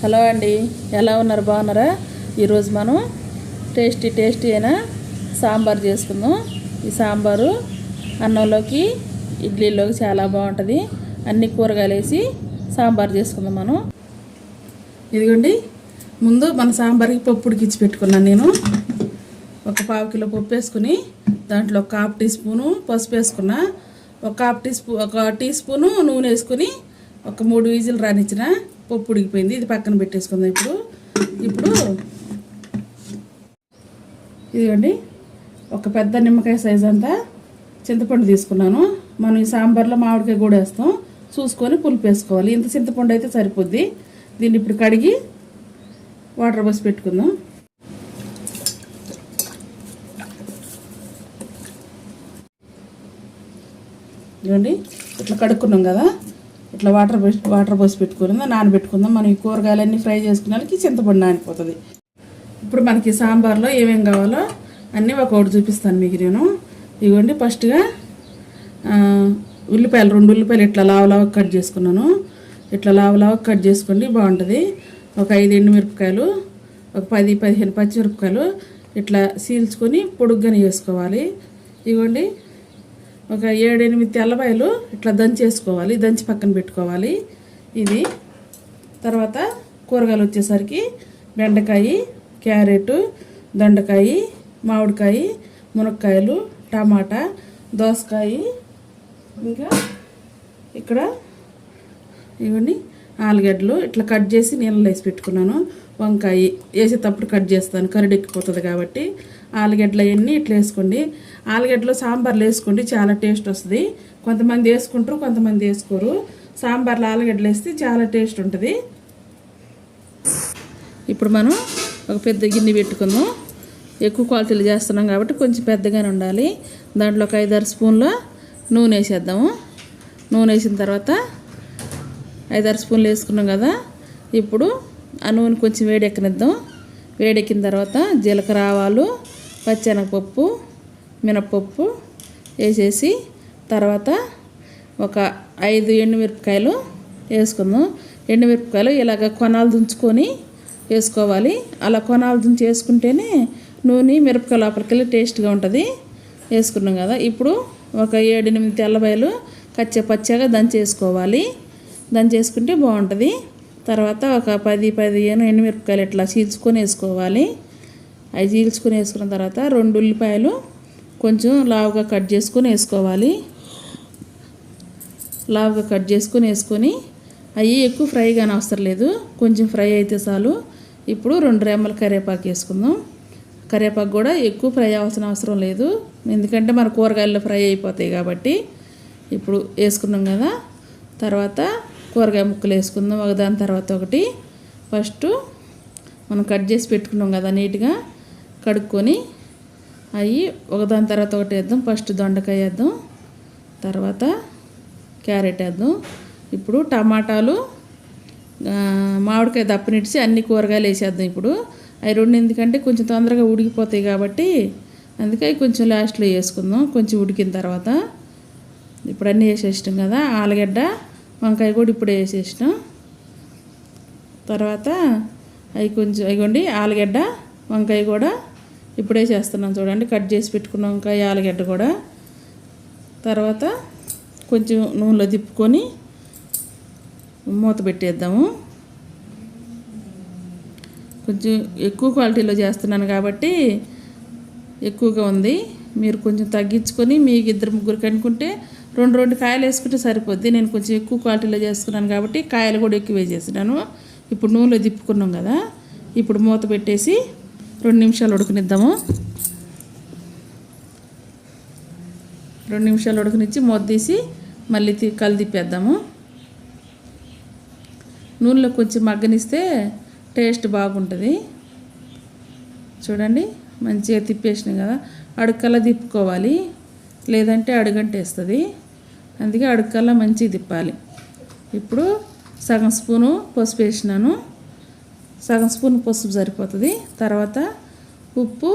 Hello అండి, ఎలా ఉన్నారు? బాగున్నారా? ఈరోజు మనం టేస్టీ అయిన సాంబార్ చేసుకుందాం. ఈ సాంబారు అన్నంలోకి, ఇడ్లీలోకి చాలా బాగుంటుంది. అన్ని కూరగాయలు వేసి సాంబార్ చేసుకుందాం మనం. ఇదిగోండి, ముందు మన సాంబార్కి పప్పు ఉడికించి పెట్టుకున్నాను. నేను ఒక 1/2 కిలో పప్పు వేసుకుని దాంట్లో ఒక 1/2 టీ స్పూను పసుపు వేసుకున్నా. ఒక 1 టీ స్పూను నూనె వేసుకుని ఒక 3 విజిల్ రానిచ్చిన. పప్పు ఉడికిపోయింది. ఇది పక్కన పెట్టేసుకుందాం. ఇప్పుడు ఇదిగోండి, ఒక పెద్ద నిమ్మకాయ సైజ్ అంతా చింతపండు తీసుకున్నాను. మనం ఈ సాంబార్లో మామిడికాయ కూడా వేస్తాం, చూసుకొని పులుపు వేసుకోవాలి. ఇంత చింతపండు అయితే సరిపోద్ది. దీన్ని ఇప్పుడు కడిగి వాటర్ పోసి పెట్టుకుందాం. ఇదిగోండి, ఇట్లా కడుక్కున్నాం కదా, ఇట్లా వాటర్ పోసి పెట్టుకుందాం, నానబెట్టుకుందాం. మనం ఈ కూరగాయలన్నీ ఫ్రై చేసుకున్నానికి చింతపండు నానిపోతుంది. ఇప్పుడు మనకి సాంబార్లో ఏమేమి కావాలో అన్నీ ఒకటి చూపిస్తాను మీకు నేను. ఇదిగోండి, ఫస్ట్గా ఉల్లిపాయలు 2 ఉల్లిపాయలు ఇట్లా లావు కట్ చేసుకున్నాను. ఇట్లా లావు కట్ చేసుకోండి, బాగుంటుంది. ఒక 5 ఎండుమిరపకాయలు, ఒక 10-15 పచ్చిమిరపకాయలు ఇట్లా సీల్చుకొని పొడుగ్గానే చేసుకోవాలి. ఇదిగోండి, ఒక 7-8 తెల్లపాయలు ఇట్లా దంచేసుకోవాలి, దంచి పక్కన పెట్టుకోవాలి. ఇది తర్వాత కూరగాయలు వచ్చేసరికి బెండకాయ, క్యారెట్, దొండకాయ, మామిడికాయ, మునక్కాయలు, టమాటా, దోసకాయ, ఇంకా ఇక్కడ ఇవన్నీ ఆలుగడ్డలు ఇట్లా కట్ చేసి నీళ్ళలో వేసి పెట్టుకున్నాను. వంకాయ వేసేటప్పుడు కట్ చేస్తాను, కరడెక్కిపోతుంది కాబట్టి. ఆలుగడ్డలు అవన్నీ ఇట్లా వేసుకోండి. ఆలుగడ్డలు సాంబార్లు వేసుకోండి, చాలా టేస్ట్ వస్తుంది. కొంతమంది వేసుకుంటారు, కొంతమంది వేసుకోరు. సాంబార్లో ఆలుగడ్డలు వేస్తే చాలా టేస్ట్ ఉంటుంది. ఇప్పుడు మనం ఒక పెద్ద గిన్నె పెట్టుకుందాం. ఎక్కువ క్వాలిటీలు చేస్తున్నాం కాబట్టి కొంచెం పెద్దగానే ఉండాలి. దాంట్లో ఒక 5-6 స్పూన్ల నూనె వేసేద్దాము. నూనె వేసిన తర్వాత 5-6 స్పూన్లు వేసుకున్నాం కదా, ఇప్పుడు ఆ నూనె కొంచెం వేడెక్కనిద్దాం. వేడెక్కిన తర్వాత జీలకర్ర, ఆవాలు, పచ్చెనగపప్పు, మినప్పప్పు వేసేసి తర్వాత ఒక 5 ఎండుమిరపకాయలు వేసుకుందాం. ఎండుమిరపకాయలు ఇలాగ కొనాలు దుంచుకొని వేసుకోవాలి. అలా కొనాలు దుంచి వేసుకుంటేనే నూనె మిరపకాయ లోపలికి టేస్ట్గా ఉంటుంది. వేసుకున్నాం కదా, ఇప్పుడు ఒక 7-8 తెల్లబాయలు పచ్చగా దంచేసుకోవాలి. దంచేసుకుంటే బాగుంటుంది. తర్వాత ఒక 10-15 ఎండుమిరపకాయలు ఇట్లా చీల్చుకొని వేసుకోవాలి. అవి చీల్చుకొని వేసుకున్న తర్వాత 2 ఉల్లిపాయలు కొంచెం లావుగా కట్ చేసుకొని వేసుకోవాలి. లావుగా కట్ చేసుకొని వేసుకొని అవి ఎక్కువ ఫ్రై కానీ అవసరం లేదు, కొంచెం ఫ్రై అయితే చాలు. ఇప్పుడు 2 రెమ్మల కరివేపాకు వేసుకుందాం. కరివేపాకు కూడా ఎక్కువ ఫ్రై అవసరం లేదు, ఎందుకంటే మన కూరగాయల్లో ఫ్రై అయిపోతాయి కాబట్టి. ఇప్పుడు వేసుకున్నాం కదా, తర్వాత కూరగాయ ముక్కలు వేసుకుందాం ఒకదాని తర్వాత ఒకటి. ఫస్ట్ మనం కట్ చేసి పెట్టుకున్నాం కదా, నీట్గా కడుక్కొని అవి ఒకదాని తర్వాత ఒకటి వేద్దాం. ఫస్ట్ దొండకాయ వేద్దాం, తర్వాత క్యారెట్ వేద్దాం. ఇప్పుడు టమాటాలు, మామిడికాయ దప్పనిడిచి అన్ని కూరగాయలు వేసేద్దాం. ఇప్పుడు అవి 2 ఎందుకంటే కొంచెం తొందరగా ఉడికిపోతాయి కాబట్టి అందుకే కొంచెం లాస్ట్లో వేసుకుందాం, కొంచెం ఉడికిన తర్వాత. ఇప్పుడు అన్నీ వేసేసినాం కదా, ఆలుగడ్డ, వంకాయ కూడా ఇప్పుడే వేసేసినాం. తర్వాత అవి కొంచెం ఇగోండి, ఆలుగడ్డ, వంకాయ కూడా ఇప్పుడే చేస్తున్నాం చూడండి. కట్ చేసి పెట్టుకున్న వంకాయ, ఆలుగడ్డ కూడా. తర్వాత కొంచెం నూనెలో తిప్పుకొని మూత పెట్టేద్దాము. కొంచెం ఎక్కువ క్వాలిటీలో చేస్తున్నాను కాబట్టి ఎక్కువగా ఉంది. మీరు కొంచెం తగ్గించుకొని మీకు 2-3 అనుకుంటే 2 కాయలు వేసుకుంటే సరిపోద్ది. నేను కొంచెం ఎక్కువ క్వాలిటీలో చేసుకున్నాను కాబట్టి కాయలు కూడా ఎక్కువ వేసేసినాను. ఇప్పుడు నూనెలో తిప్పుకున్నాం కదా, ఇప్పుడు మూత పెట్టేసి 2 నిమిషాలు ఉడకనిద్దాము. 2 నిమిషాలు ఉడకనిచ్చి మూత తీసి మళ్ళీ తిప్పేద్దాము. నూనెలో కొంచెం మగ్గనిస్తే టేస్ట్ బాగుంటుంది. చూడండి, మంచిగా తిప్పేసినాం కదా. అడుక్కల్లా తిప్పుకోవాలి, లేదంటే అడుగంటేస్తుంది. అందుకే అడుక్కల్లా మంచిగా తిప్పాలి. ఇప్పుడు సగం స్పూను పసుపు వేసినాను, సగం స్పూన్ పసుపు సరిపోతుంది. తర్వాత ఉప్పు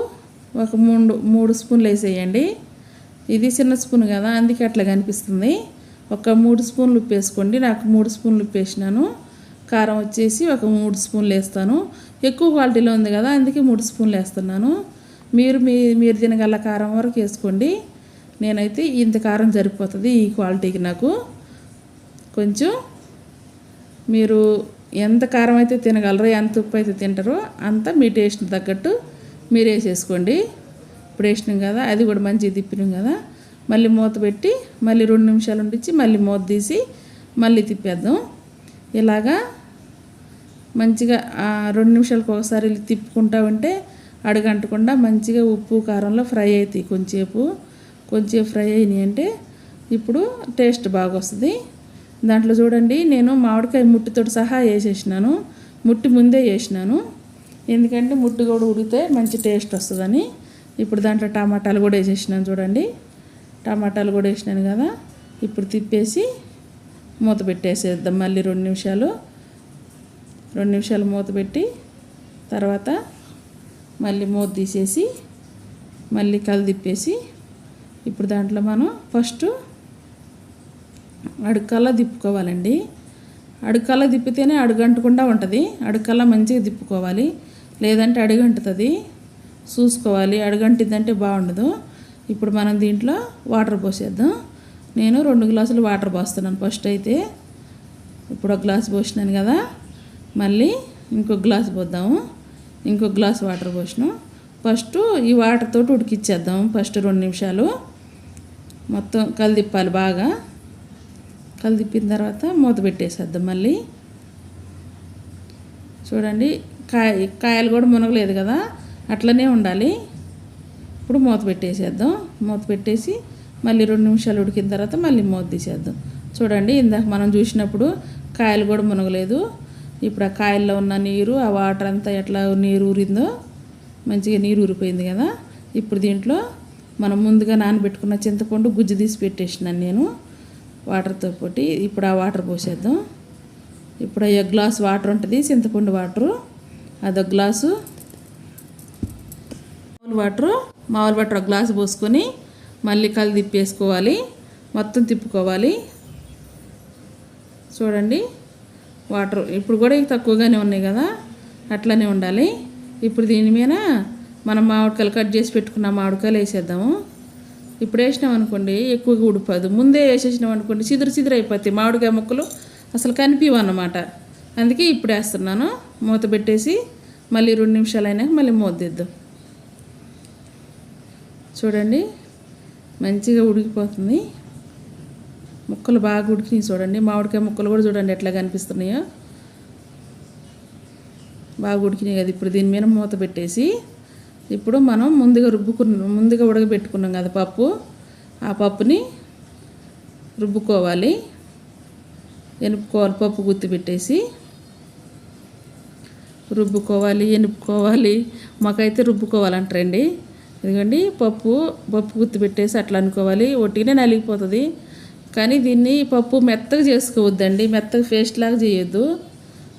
ఒక 3 స్పూన్లు వేసేయండి. ఇది చిన్న స్పూన్ కదా, అందుకే అట్లా కనిపిస్తుంది. ఒక 3 స్పూన్లు ఉప్పు వేసుకోండి. నాకు 3 స్పూన్లు ఉప్పు వేసినాను. కారం వచ్చేసి ఒక 3 స్పూన్లు వేస్తాను. ఎక్కువ క్వాలిటీలో ఉంది కదా, అందుకే 3 స్పూన్లు వేస్తున్నాను. మీరు తినగల కారం వరకు వేసుకోండి. నేనైతే ఇంత కారం సరిపోతుంది ఈ క్వాలిటీకి నాకు. కొంచెం మీరు ఎంత కారం అయితే తినగలరో, ఎంత ఉప్పు అయితే తింటారో అంత మీ టేస్ట్ తగ్గట్టు మీరు వేసేసుకోండి. ఇప్పుడు వేసినాం కదా, అది కూడా మంచిగా తిప్పినాం కదా, మళ్ళీ మూత పెట్టి మళ్ళీ 2 నిమిషాలు ఉండిచ్చి మళ్ళీ మూత తీసి మళ్ళీ తిప్పేద్దాం. ఇలాగా మంచిగా 2 నిమిషాలకు ఒకసారి తిప్పుకుంటా ఉంటే అడుగంటకుండా మంచిగా ఉప్పు కారంలో ఫ్రై అవుతాయి. కొంచెం ఫ్రై అయినాయి అంటే ఇప్పుడు టేస్ట్ బాగా వస్తుంది. దాంట్లో చూడండి, నేను మామిడికాయ ముట్టితో సహా వేసేసినాను. ముట్టి ముందే వేసినాను, ఎందుకంటే ముట్టి కూడా ఉడికితే మంచి టేస్ట్ వస్తుందని. ఇప్పుడు దాంట్లో టమాటాలు కూడా వేసేసినాను. చూడండి, టమాటాలు కూడా వేసినాను కదా. ఇప్పుడు తిప్పేసి మూత పెట్టేసేద్దాం. మళ్ళీ 2 నిమిషాలు మూత పెట్టి తర్వాత మళ్ళీ మూత తీసేసి మళ్ళీ తిప్పేసి ఇప్పుడు దాంట్లో మనం ఫస్ట్ అడుక్కల్లా తిప్పుకోవాలండి. అడుక్కల్లా తిప్పితేనే అడుగంటకుండా ఉంటుంది. అడుక్కల్లా మంచిగా తిప్పుకోవాలి, లేదంటే అడుగంటుతుంది. చూసుకోవాలి, అడుగంటిద్దంటే బాగుండదు. ఇప్పుడు మనం దీంట్లో వాటర్ పోసేద్దాం. నేను 2 గ్లాసులు వాటర్ పోస్తున్నాను ఫస్ట్ అయితే. ఇప్పుడు 1 గ్లాస్ పోసినాను కదా, మళ్ళీ ఇంకొక గ్లాస్ పోద్దాము. ఇంకొక గ్లాస్ వాటర్ పోసినాం. ఫస్ట్ ఈ వాటర్ తోటి ఉడికిచ్చేద్దాం. ఫస్ట్ 2 నిమిషాలు మొత్తం కలిదిప్పాలి. బాగా కలిదిప్పిన తర్వాత మూత పెట్టేసేద్దాం. మళ్ళీ చూడండి, కాయలు కూడా మునగలేదు కదా, అట్లనే ఉండాలి. ఇప్పుడు మూత పెట్టేసేద్దాం. మూత పెట్టేసి మళ్ళీ 2 నిమిషాలు ఉడికిన తర్వాత మళ్ళీ మూత తీసేద్దాం. చూడండి, ఇందాక మనం చూసినప్పుడు కాయలు కూడా మునగలేదు. ఇప్పుడు ఆ కాయల్లో ఉన్న నీరు, ఆ వాటర్ అంతా ఎట్లా నీరు ఊరిందో మంచిగా నీరు ఊరిపోయింది కదా. ఇప్పుడు దీంట్లో మనం ముందుగా నానబెట్టుకున్న చింతపండు గుజ్జు తీసి పెట్టేసినాను నేను వాటర్తో పాటు. ఇప్పుడు ఆ వాటర్ పోసేద్దాం. ఇప్పుడు 1 గ్లాస్ వాటర్ ఉంటుంది, చింతపండు వాటరు. అదొక గ్లాసు. మామూలు వాటర్ 1 గ్లాసు పోసుకొని మళ్ళీ తిప్పేసుకోవాలి. మొత్తం తిప్పుకోవాలి. చూడండి, వాటర్ ఇప్పుడు కూడా తక్కువగానే ఉన్నాయి కదా, అట్లనే ఉండాలి. ఇప్పుడు దీని మీద మనం మామిడికాయలు కట్ చేసి పెట్టుకున్న మామిడికాయలు వేసేద్దాము. ఇప్పుడు వేసినాం అనుకోండి ఎక్కువగా ఉడిపోదు. ముందే వేసేసినాం అనుకోండి చిదురు అయిపోతాయి మామిడికాయ ముక్కలు, అసలు కనిపించవు అన్నమాట. అందుకే ఇప్పుడు వేస్తున్నాను. మూత పెట్టేసి మళ్ళీ 2 నిమిషాలు అయినాక మళ్ళీ మూత తీద్దాం. చూడండి, మంచిగా ఉడికిపోతుంది. ముక్కలు బాగా ఉడికినాయి. చూడండి, మామిడికాయ ముక్కలు కూడా చూడండి ఎట్లా కనిపిస్తున్నాయో, బాగా ఉడికినాయి కదా. ఇప్పుడు దీని మీద మూత పెట్టేసి ఇప్పుడు మనం ముందుగా ఉడకబెట్టుకున్నాం కదా పప్పు, ఆ పప్పుని రుబ్బుకోవాలి. పప్పు గుత్తి పెట్టేసి ఎనుపుకోవాలి. మాకైతే రుబ్బుకోవాలంటారండి. ఎందుకండి పప్పు గుత్తి పెట్టేసి అట్లా అనుకోవాలి. ఒట్టిగానే నలిగిపోతుంది. కానీ దీన్ని పప్పు మెత్తగా చేసుకోవద్దండి, మెత్తగా పేస్ట్ లాగా చేయొద్దు.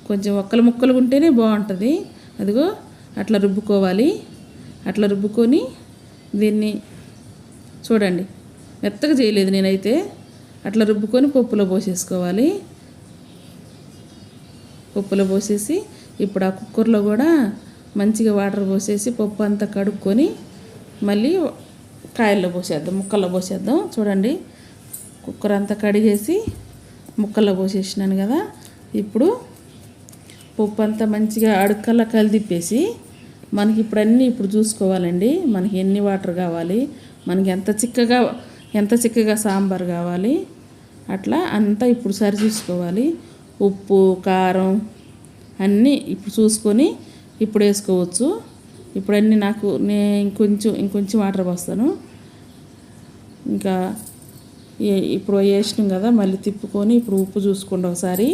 కొంచెం ముక్కలు ఉంటేనే బాగుంటుంది. అదిగో అట్లా రుబ్బుకోవాలి. అట్లా రుబ్బుకొని దీన్ని చూడండి, మెత్తగా చేయలేదు నేనైతే. అట్లా రుబ్బుకొని పప్పులో పోసేసుకోవాలి. పప్పులో పోసేసి ఇప్పుడు ఆ కుక్కర్లో కూడా మంచిగా వాటర్ పోసేసి పప్పు అంతా కడుక్కొని మళ్ళీ కాయల్లో పోసేద్దాం, ముక్కల్లో పోసేద్దాం. చూడండి, కుక్కర్ అంతా కడిగేసి ముక్కల్లో పోసేసినాను కదా. ఇప్పుడు పప్పు అంతా మంచిగా అడుక్కల్లా కలిదిప్పేసి మనకి ఇప్పుడు చూసుకోవాలండి. మనకి ఎన్ని వాటర్ కావాలి, మనకి ఎంత చిక్కగా సాంబార్ కావాలి, అట్లా అంతా ఇప్పుడు సరి చూసుకోవాలి. ఉప్పు కారం అన్నీ ఇప్పుడు చూసుకొని ఇప్పుడు వేసుకోవచ్చు. ఇప్పుడు అన్నీ ఇంకొంచెం వాటర్ పోస్తాను. ఇంకా ఇప్పుడు వేసినాం కదా, మళ్ళీ తిప్పుకొని ఇప్పుడు ఉప్పు చూసుకోండి ఒకసారి.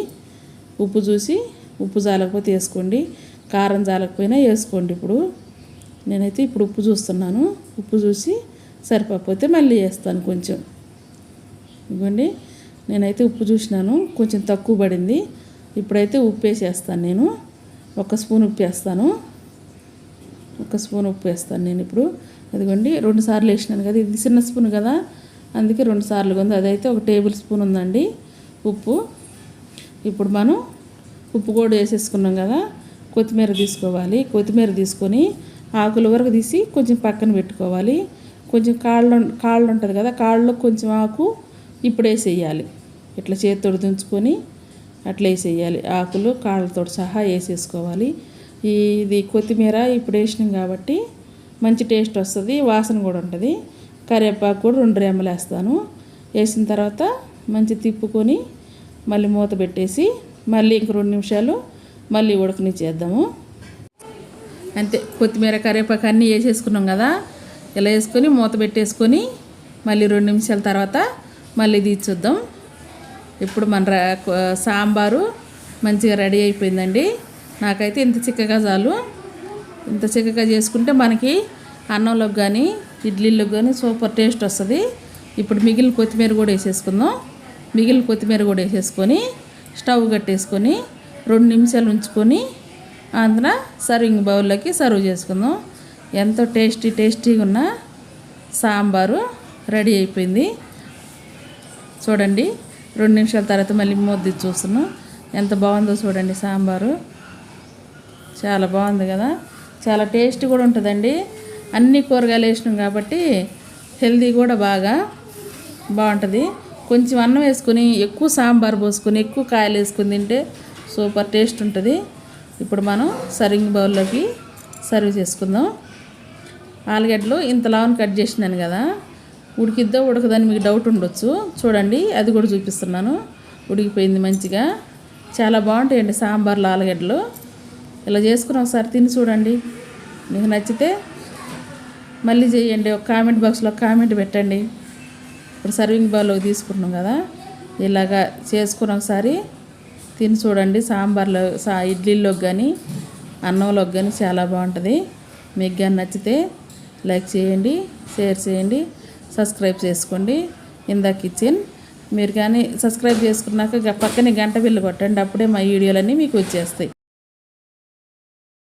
ఉప్పు చూసి ఉప్పు జాలకపోతే వేసుకోండి, కారం జాలకపోయినా వేసుకోండి. ఇప్పుడు నేనైతే ఇప్పుడు ఉప్పు చూస్తున్నాను. ఉప్పు చూసి సరిపోతే మళ్ళీ వేస్తాను కొంచెం. ఇవ్వండి, నేనైతే ఉప్పు చూసినాను, కొంచెం తక్కువ పడింది. ఇప్పుడైతే ఉప్పు వేసేస్తాను నేను. 1 స్పూన్ ఉప్పు వేస్తాను. 1 స్పూన్ ఉప్పు వేస్తాను నేను ఇప్పుడు. అదిగోండి 2 సార్లు వేసినాను కదా, ఇది చిన్న స్పూన్ కదా, అందుకే 2 సార్లుగా ఉంది. అదైతే 1 టేబుల్ స్పూన్ ఉందండి ఉప్పు. ఇప్పుడు మనం ఉప్పు కూడా వేసేసుకున్నాం కదా, కొత్తిమీర తీసుకోవాలి. కొత్తిమీర తీసుకొని ఆకుల వరకు తీసి కొంచెం పక్కన పెట్టుకోవాలి. కొంచెం కాళ్ళు ఉంటుంది కదా, కాళ్ళలో కొంచెం ఆకు ఇప్పుడు వేసేయాలి. ఇట్లా చేతితో తుంచుకొని అట్లా వేసేయాలి. ఆకులు కాళ్ళతో సహా వేసేసుకోవాలి. ఇది కొత్తిమీర ఇప్పుడు వేసినాం కాబట్టి మంచి టేస్ట్ వస్తుంది, వాసన కూడా ఉంటుంది. కరివేపాకు కూడా 2 రెమ్మలు వేస్తాను. వేసిన తర్వాత మంచి తిప్పుకొని మళ్ళీ మూత పెట్టేసి మళ్ళీ ఇంక 2 నిమిషాలు మళ్ళీ ఉడకనిచ్చేద్దాము. అంతే, కొత్తిమీర కరివేపాకు అన్నీ వేసేసుకున్నాం కదా, ఇలా వేసుకొని మూత పెట్టేసుకొని మళ్ళీ 2 నిమిషాల తర్వాత మళ్ళీ తీర్చుద్దాం. ఇప్పుడు మన సాంబారు మంచిగా రెడీ అయిపోయిందండి. నాకైతే ఇంత చిక్కగా చాలు. ఇంత చిక్కగా చేసుకుంటే మనకి అన్నంలోకి కానీ ఇడ్లీలోకి కానీ సూపర్ టేస్ట్ వస్తుంది. ఇప్పుడు మిగిలిన కొత్తిమీర కూడా వేసేసుకుందాం. మిగిలిన కొత్తిమీర కూడా వేసేసుకొని స్టవ్ కట్టేసుకొని 2 నిమిషాలు ఉంచుకొని అందులో సర్వింగ్ బౌల్లోకి సర్వ్ చేసుకుందాం. ఎంతో టేస్టీగా ఉన్న సాంబారు రెడీ అయిపోయింది. చూడండి, 2 నిమిషాల తర్వాత మళ్ళీ మూత చూస్తున్నాం. ఎంత బాగుందో చూడండి. సాంబారు చాలా బాగుంది కదా, చాలా టేస్ట్ కూడా ఉంటుందండి. అన్ని కూరగాయలు వేసినాం కాబట్టి హెల్తీ కూడా బాగుంటుంది. కొంచెం అన్నం వేసుకొని ఎక్కువ సాంబార్ పోసుకొని ఎక్కువ కాయలు వేసుకొని తింటే సూపర్ టేస్ట్ ఉంటుంది. ఇప్పుడు మనం సర్వింగ్ బౌల్లోకి సర్వ్ చేసుకుందాం. ఆలుగడ్డలు ఇంత లావుని కట్ చేసినాను కదా, ఉడికిద్దో ఉడకదని మీకు డౌట్ ఉండొచ్చు. చూడండి, అది కూడా చూపిస్తున్నాను. ఉడికిపోయింది మంచిగా. చాలా బాగుంటాయండి సాంబార్లో ఆలుగడ్డలు. ఇలా చేసుకుని ఒకసారి తిని చూడండి. మీకు నచ్చితే మళ్ళీ చేయండి. ఒక కామెంట్ బాక్స్లో కామెంట్ పెట్టండి. ఇప్పుడు సర్వింగ్ బౌల్లోకి తీసుకున్నాం కదా, ఇలాగా చేసుకుని ఒకసారి తిని చూడండి. సాంబార్లో ఇడ్లీలోకి కానీ అన్నంలోకి కానీ చాలా బాగుంటుంది. మీకు కానీ నచ్చితే లైక్ చేయండి, షేర్ చేయండి, సబ్స్క్రైబ్ చేసుకోండి. ఇందా కిచెన్ మీరు కానీ సబ్స్క్రైబ్ చేసుకున్నాక పక్కనే గంట బిల్లు కొట్టండి. అప్పుడే మా వీడియోలన్నీ మీకు వచ్చేస్తాయి.